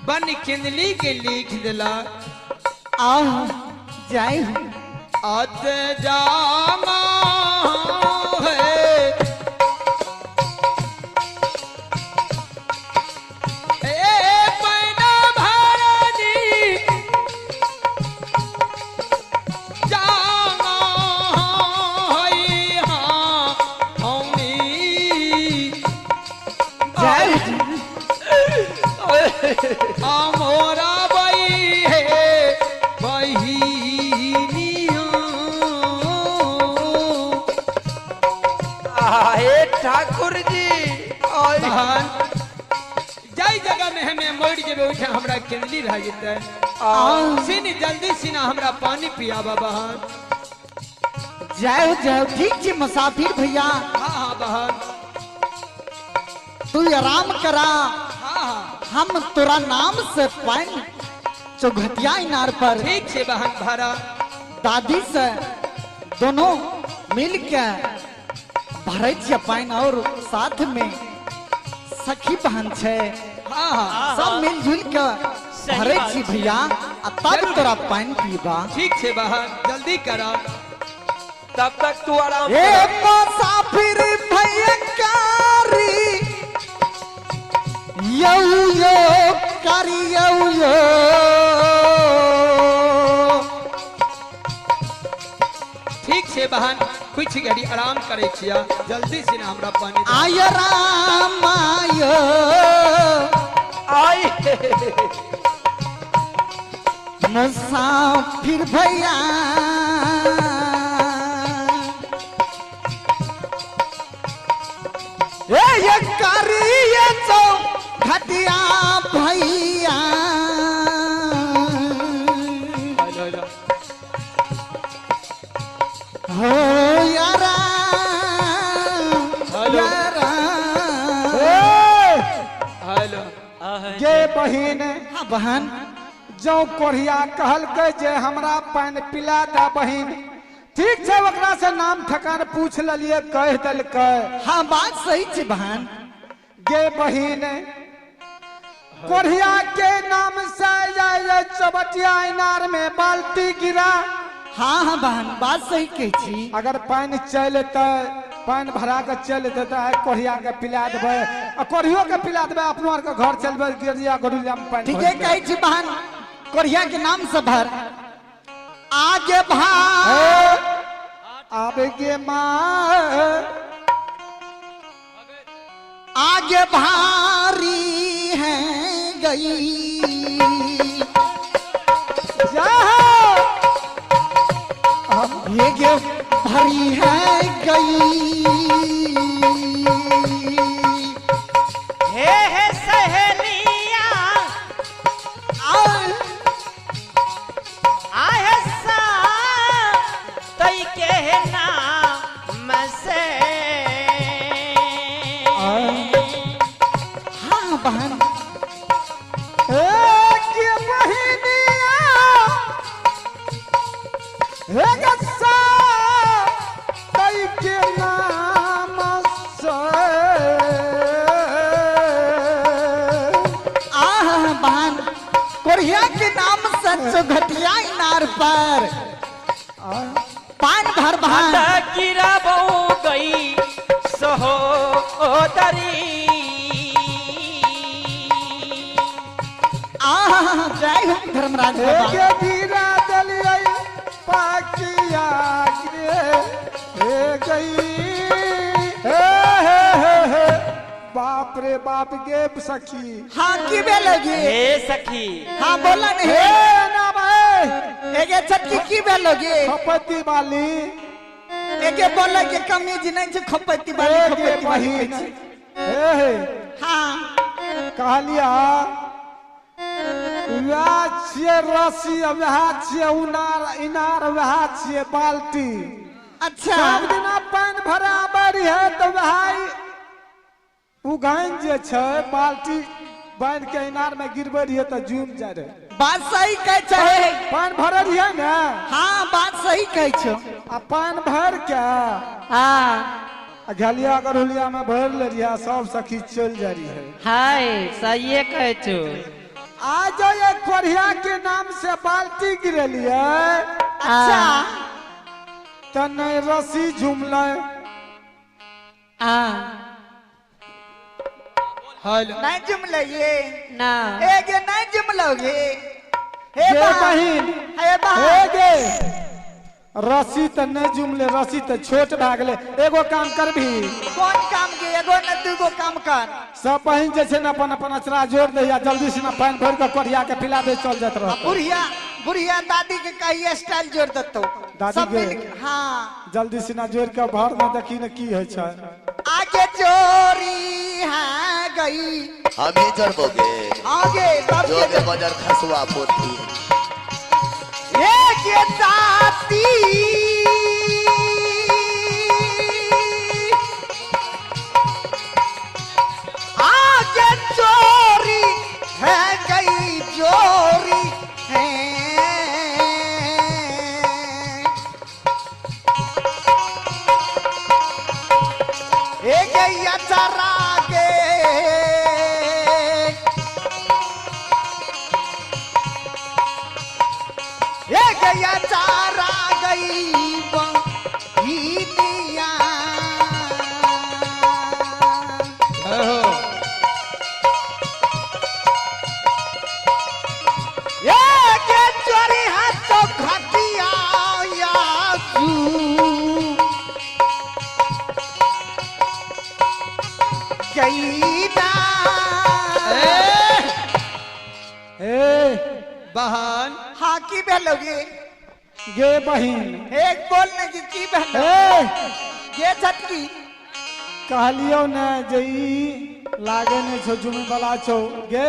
बन किंदली के लिख दिला जाए अत जामा है मोरा बई है ठाकुर जी जय जगह में हमें मोड़ के बैठे हमरा किंदली रह जते सिन जल्दी सिना हमरा पानी पियाबा बहन जाओ जाओ ठीक छी मुसाफिर भैया। हाँ बहन तू आराम करा। हाँ हम तोरा नाम से पान चौघटिया इनार पर ठीक से बहन भरा दादी से दोनों मिल के भरे पान और साथ में सखी बहन छे सब मिलजुल के भरे भैया तब तोरा पान पीबा। ठीक से बहन जल्दी करा तब तक तू आराम ए मुसाफिर भयंकारी यो यो करी यो यो ठीक से बहन कुछ घड़ी आराम करे छिया जल्दी से ना हमरा पानी आय राम आयो आई मुसाफिर भैया ये करी ये चौघटिया भैया हो यारा यारा हेलो ये बहिन हाँ बहन जो कोढ़िया कहल के जे हमरा पान पिला दा बहिन ठीक छै ओकरा से नाम ठकान पूछ ललिए कह दल के। हाँ बात सही छे बहन। ये बहिन कोढ़िया के नाम से ये चौबटिया इनार में बाल्टी गिरा। हाँ हाँ बहन बात सही कह छी। अगर पान चलते पान भरा के चल देता है कोढ़िया के पिला देवे कोढ़ियो के पिला देवे अपनो आर के घर चलबे गिरिया गडुलिया में पान ठीक है कह छी बहन कोढ़िया के नाम से भर आगे भाग आगे माँ आगे भारी है गई ये भरी है गई हे सहेलिया आहे सा तई के नाम से हाँ बहन कोढ़िया के नाम से चौघटिया इनार पर पान भर बहन गिरा बहु गई सहोदरी जय हो धर्मराज बाबा। गिरा दलिया पाकिया गई बाप रे बाप गे सखी। हाँ की बे लगी हे सखी हाँ बोला नहीं ना भाई एक छटकी की बे लगी खपती वाली एक बोला के कमीज नहीं छे खपती वाली खपती वाली हाँ कहलिया रसी इनार वह छे बाल्टी अच्छा सब दिना पानी भराबर है तो वह उगान जे छै बाल्टी बांध के इनार में गिरबे रहिए तो जूम जाए रहे। बात सही कह छे पान भर रहिए ना। हाँ बात सही कह छो आ पान भर के हाँ घलिया गरुलिया में भर ले रहिए सब सखी चल जा रही है। हाय सही कह छो आज ये कोरिया के नाम से बाल्टी गिरलिए अच्छा त नहीं रस्सी झूमल हेलो नहीं जुमलइए ना एगे नहीं जुमलोगे हे गे बहिन हे हे बहन गे रस्सी त नहीं झूमले रस्सी त छोट भए गेले एगो काम कर भी कौन काम के एगो न दूगो काम कर सब बहिन जे छै ने अपन अपन अचरा जोड़ दैया जल्दी से ना पानी भर के कोरिया के पिला दे चल जात रह बुढ़िया बुढ़िया दादी के कहिए स्टाइल जोड़ देतो दादी सब के? मिल हाँ जल्दी से ना जोड़ के भर दे देखी न की होइ छै आगे चोरी है गई हम ही चढ़बोगे आगे तब जो के बजर खसुआ पोथी ये दाती आगे चोरी है गई चोरी है एक चरा के एक चारा गई बहिनिया एक चोरी है तो घटिया या गई ना ए बहन हाँ की भेलोगे गे बहिन एक बोल नहीं की भेलो ए ये छटकी कहलियो ने जे ई लागे ने छो जुमे वाला छौ गे